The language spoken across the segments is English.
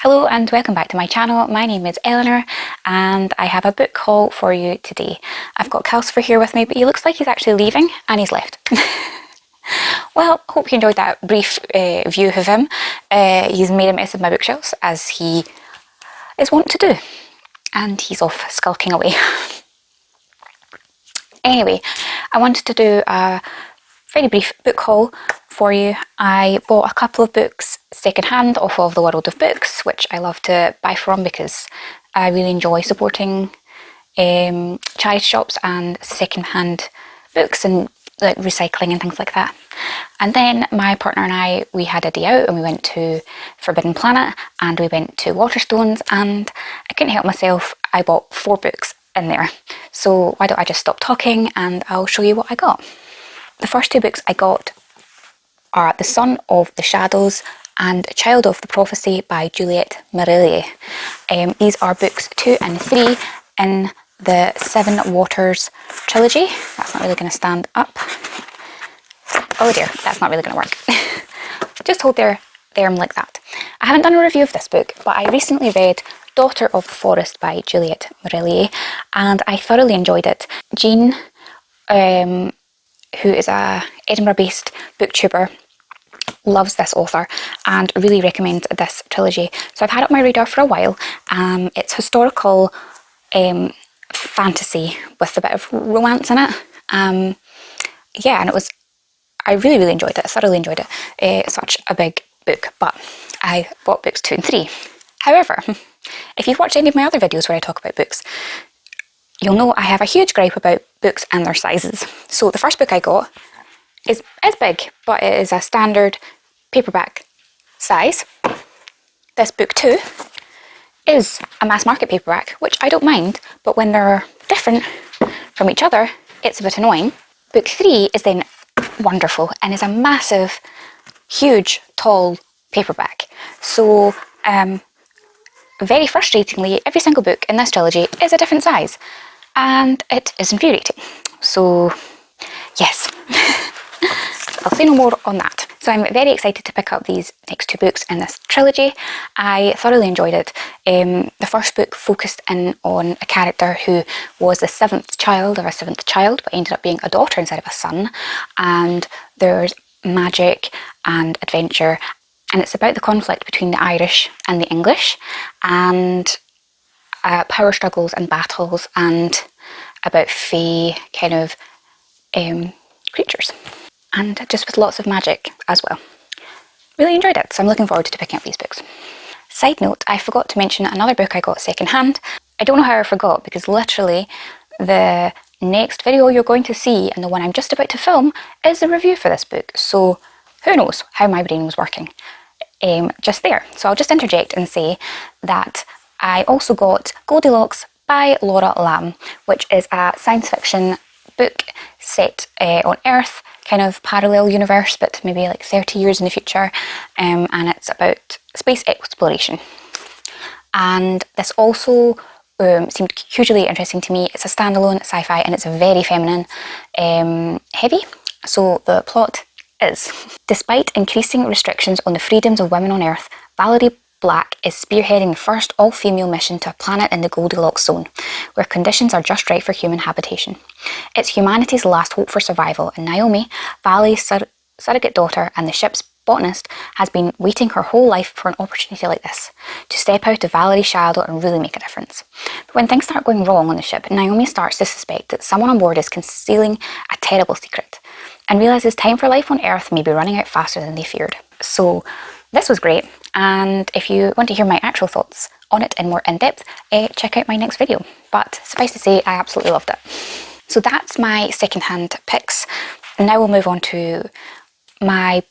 Hello and welcome back to my channel. My name is Eleanor and I have a book haul for you today. I've got Calcifer here with me, but he looks like he's actually leaving and he's left. Well, hope you enjoyed that brief view of him. He's made a mess of my bookshelves as he is wont to do, and he's off skulking away. Anyway, I wanted to do a very brief book haul for you. I bought a couple of books secondhand off of the World of Books, which I love to buy from because I really enjoy supporting charity shops and secondhand books and like recycling and things like that. And then my partner and I, we had a day out and we went to Forbidden Planet and we went to Waterstones, and I couldn't help myself. I bought 4 books in there. So why don't I just stop talking and I'll show you what I got. The first 2 books I got are The Son of the Shadows and Child of the Prophecy by Juliette Marillier. These are books 2 and 3 in the Seven Waters trilogy. That's not really going to stand up. Oh dear, that's not really going to work. Just hold their arm like that. I haven't done a review of this book, but I recently read Daughter of the Forest by Juliette Marillier and I thoroughly enjoyed it. Jean, who is a Edinburgh-based booktuber, loves this author and really recommends this trilogy. So I've had it on my radar for a while. It's historical fantasy with a bit of romance in it. Yeah, and I really enjoyed it. I thoroughly enjoyed it. It's such a big book, but I bought books 2 and 3. However, if you've watched any of my other videos where I talk about books, you'll know I have a huge gripe about books and their sizes. So the first book I got is big, but it is a standard paperback size. This book 2 is a mass market paperback, which I don't mind, but when they're different from each other, it's a bit annoying. Book 3 is then wonderful and is a massive, huge, tall paperback. So, very frustratingly, every single book in this trilogy is a different size, and it is infuriating. So, yes, I'll say no more on that. So I'm very excited to pick up these next 2 books in this trilogy. I thoroughly enjoyed it. The first book focused in on a character who was the 7th child of a 7th child, but ended up being a daughter instead of a son. And there's magic and adventure, and it's about the conflict between the Irish and the English, and power struggles and battles, and about fae kind of creatures, and just with lots of magic as well. Really enjoyed it, so I'm looking forward to picking up these books. Side note, I forgot to mention another book I got secondhand. I don't know how I forgot, because literally the next video you're going to see, and the one I'm just about to film, is the review for this book. So who knows how my brain was working just there. So I'll just interject and say that I also got Goldilocks by Laura Lamb, which is a science fiction book set on Earth, kind of parallel universe, but maybe like 30 years in the future, and it's about space exploration. And this also seemed hugely interesting to me. It's a standalone sci-fi and it's very feminine heavy. So the plot is, despite increasing restrictions on the freedoms of women on Earth, Valerie Black is spearheading the first all-female mission to a planet in the Goldilocks zone, where conditions are just right for human habitation. It's humanity's last hope for survival, and Naomi, Valle's surrogate daughter and the ship's botanist, has been waiting her whole life for an opportunity like this, to step out of Valerie's shadow and really make a difference. But when things start going wrong on the ship, Naomi starts to suspect that someone on board is concealing a terrible secret, and realises time for life on Earth may be running out faster than they feared. So this was great, and if you want to hear my actual thoughts on it in more in-depth, check out my next video. But suffice to say, I absolutely loved it. So that's my second-hand picks. And now we'll move on to my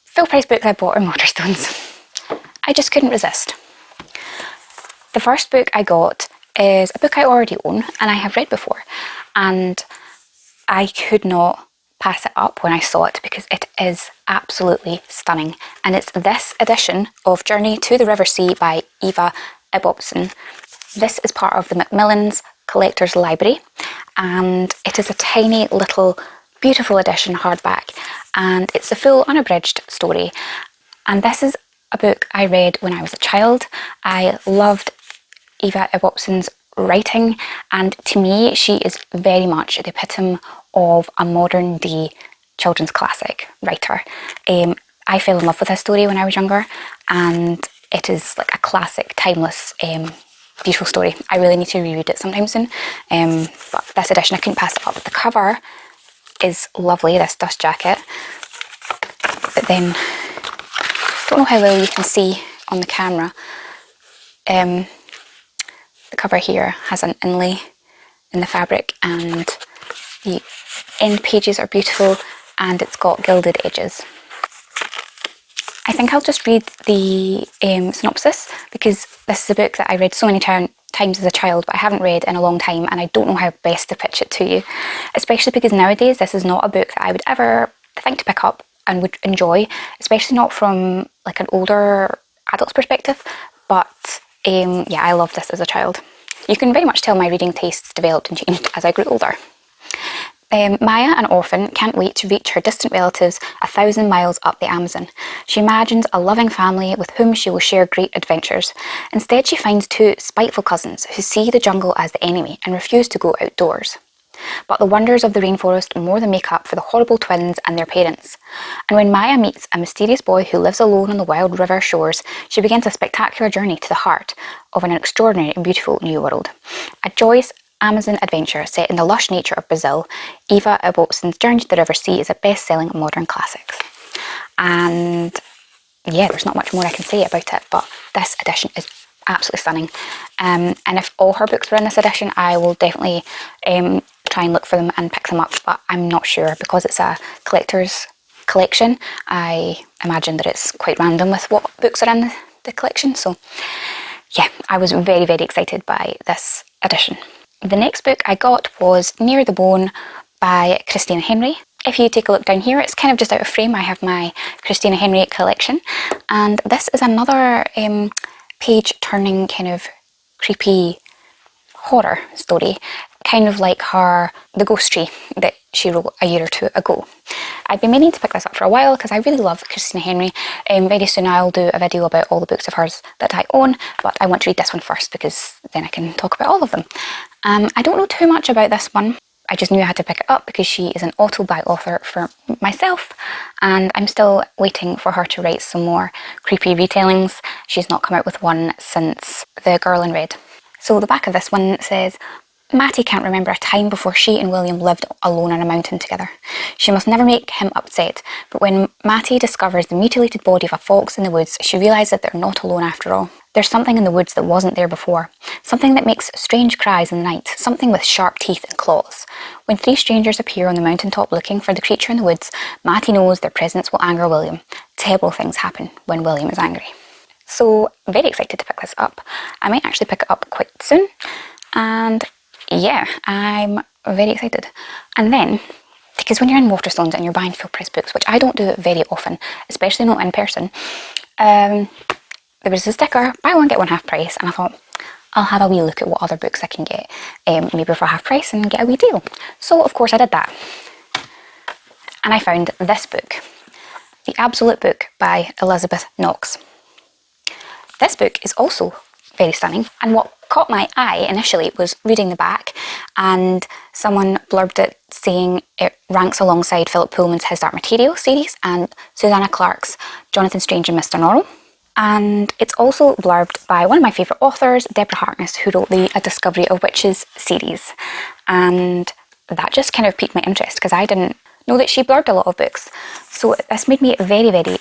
full-price book that I bought on Waterstones. I just couldn't resist. The first book I got is a book I already own and I have read before, and I could not pass it up when I saw it because it is absolutely stunning. And it's this edition of Journey to the River Sea by Eva Ibbotson. This is part of the Macmillan's Collector's Library, and it is a tiny little beautiful edition hardback, and it's a full unabridged story. And this is a book I read when I was a child. I loved Eva Ibbotsson's writing, and to me she is very much the epitome of a modern day children's classic writer. I fell in love with this story when I was younger, and it is like a classic, timeless, beautiful story. I really need to reread it sometime soon, but this edition I couldn't pass it up. The cover is lovely, this dust jacket, but then I don't know how well you can see on the camera. The cover here has an inlay in the fabric, and the end pages are beautiful, and it's got gilded edges. I think I'll just read the synopsis, because this is a book that I read so many times as a child, but I haven't read in a long time, and I don't know how best to pitch it to you, especially because nowadays this is not a book that I would ever think to pick up and would enjoy, especially not from like an older adult's perspective. But yeah, I loved this as a child. You can very much tell my reading tastes developed and changed as I grew older. Maya, an orphan, can't wait to reach her distant relatives 1,000 miles up the Amazon. She imagines a loving family with whom she will share great adventures. Instead, she finds two spiteful cousins who see the jungle as the enemy and refuse to go outdoors. But the wonders of the rainforest more than make up for the horrible twins and their parents. And when Maya meets a mysterious boy who lives alone on the wild river shores, she begins a spectacular journey to the heart of an extraordinary and beautiful new world. A joyous Amazon adventure set in the lush nature of Brazil, Eva Ibbotsson's Journey to the River Sea is a best-selling modern classic. And yeah, there's not much more I can say about it, but this edition is absolutely stunning. And if all her books were in this edition, I will definitely try and look for them and pick them up, but I'm not sure, because it's a collector's collection. I imagine that it's quite random with what books are in the collection. So yeah, I was very, very excited by this edition. The next book I got was Near the Bone by Christina Henry. If you take a look down here, it's kind of just out of frame. I have my Christina Henry collection, and this is another page-turning kind of creepy horror story, kind of like The Ghost Tree that she wrote a year or two ago. I've been meaning to pick this up for a while because I really love Christina Henry. Very soon I'll do a video about all the books of hers that I own, but I want to read this one first because then I can talk about all of them. I don't know too much about this one. I just knew I had to pick it up because she is an auto-buy author for myself, and I'm still waiting for her to write some more creepy retellings. She's not come out with one since The Girl in Red. So the back of this one says, Mattie can't remember a time before she and William lived alone on a mountain together. She must never make him upset, but when Mattie discovers the mutilated body of a fox in the woods, she realises that they're not alone after all. There's something in the woods that wasn't there before, something that makes strange cries in the night, something with sharp teeth and claws. When three strangers appear on the mountaintop looking for the creature in the woods, Mattie knows their presence will anger William. Terrible things happen when William is angry. So, very excited to pick this up. I might actually pick it up quite soon, and yeah, I'm very excited. And then, because when you're in Waterstones and you're buying full price books, which I don't do very often, especially not in person, there was a sticker, buy one get one half price, and I thought, I'll have a wee look at what other books I can get, maybe for half price, and get a wee deal. So of course I did that. And I found this book, The Absolute Book by Elizabeth Knox. This book is also very stunning, and what caught my eye initially was reading the back, and someone blurbed it saying it ranks alongside Philip Pullman's His Dark Material series and Susanna Clarke's Jonathan Strange and Mr. Norrell. And it's also blurbed by one of my favourite authors, Deborah Harkness, who wrote the A Discovery of Witches series. And that just kind of piqued my interest because I didn't know that she blurbed a lot of books. So this made me very, very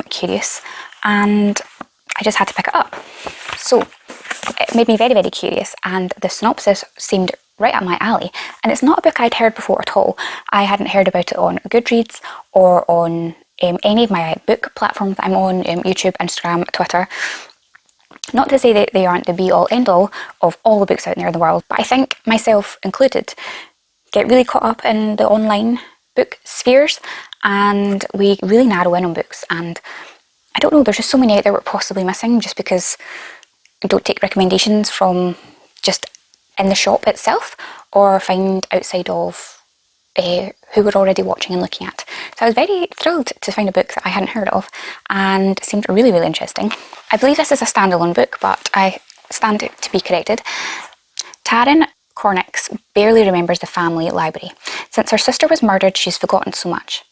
curious, and I just had to pick it up. So it made me very, very curious, and the synopsis seemed right up my alley. And it's not a book I'd heard before at all. I hadn't heard about it on Goodreads or on any of my book platforms that I'm on, YouTube, Instagram, Twitter. Not to say that they aren't the be-all, end-all of all the books out there in the world, but I think, myself included, get really caught up in the online book spheres, and we really narrow in on books. And I don't know, there's just so many out there we're possibly missing just because I don't take recommendations from just in the shop itself or find outside of who were already watching and looking at. So I was very thrilled to find a book that I hadn't heard of and it seemed really, really interesting. I believe this is a standalone book, but I stand to be corrected. Taryn Cornix barely remembers the family library. Since her sister was murdered, she's forgotten so much.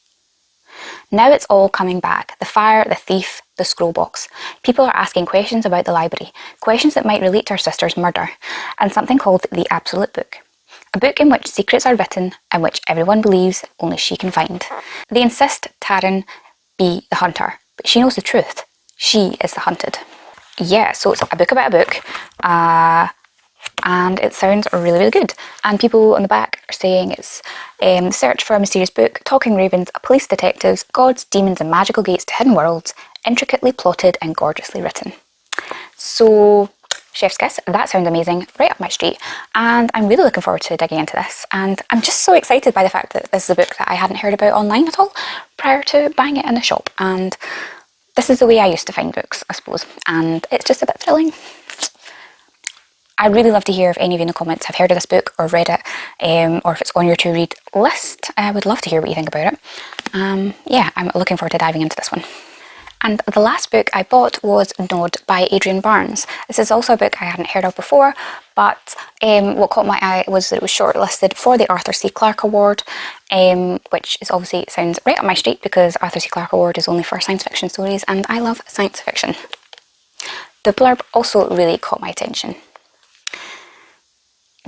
Now it's all coming back. The fire, the thief, the scroll box. People are asking questions about the library, questions that might relate to her sister's murder, and something called the Absolute Book. A book in which secrets are written and which everyone believes only she can find. They insist Taryn be the hunter, but she knows the truth. She is the hunted. Yeah, so it's a book about a book, and it sounds really, really good. And people on the back are saying it's search for a mysterious book, talking ravens, police detectives, gods, demons and magical gates to hidden worlds, intricately plotted and gorgeously written. So, chef's kiss, that sounds amazing, right up my street, and I'm really looking forward to digging into this. And I'm just so excited by the fact that this is a book that I hadn't heard about online at all prior to buying it in the shop. And this is the way I used to find books, I suppose, and it's just a bit thrilling. I'd really love to hear if any of you in the comments have heard of this book or read it, or if it's on your to-read list. I would love to hear what you think about it. Yeah, I'm looking forward to diving into this one. And the last book I bought was Nod by Adrian Barnes. This is also a book I hadn't heard of before, but what caught my eye was that it was shortlisted for the Arthur C. Clarke Award, which is obviously sounds right up my street because Arthur C. Clarke Award is only for science fiction stories and I love science fiction. The blurb also really caught my attention.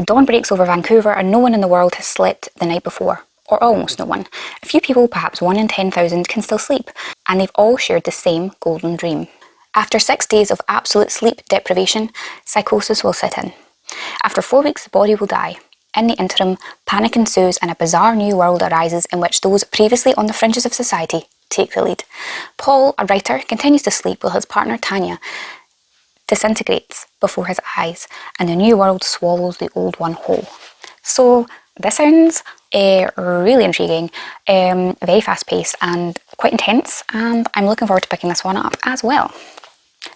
Dawn breaks over Vancouver and no one in the world has slept the night before. Or almost no one. A few people, perhaps 1 in 10,000, can still sleep, and they've all shared the same golden dream. After 6 days of absolute sleep deprivation, psychosis will set in. After 4 weeks, the body will die. In the interim, panic ensues and a bizarre new world arises in which those previously on the fringes of society take the lead. Paul, a writer, continues to sleep while his partner Tanya disintegrates before his eyes, and the new world swallows the old one whole. So this sounds really intriguing, very fast paced and quite intense, and I'm looking forward to picking this one up as well.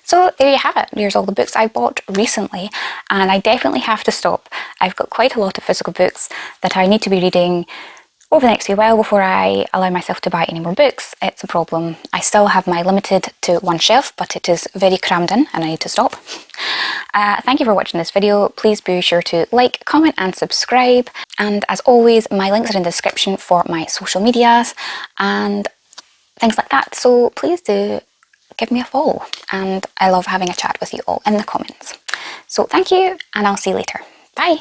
So there you have it. There's all the books I bought recently, and I definitely have to stop. I've got quite a lot of physical books that I need to be reading over the next wee while before I allow myself to buy any more books. It's a problem. I still have my limited to one shelf, but it is very crammed in and I need to stop. Thank you for watching this video. Please be sure to like, comment and subscribe. And as always, my links are in the description for my social medias and things like that. So please do give me a follow. And I love having a chat with you all in the comments. So thank you and I'll see you later. Bye.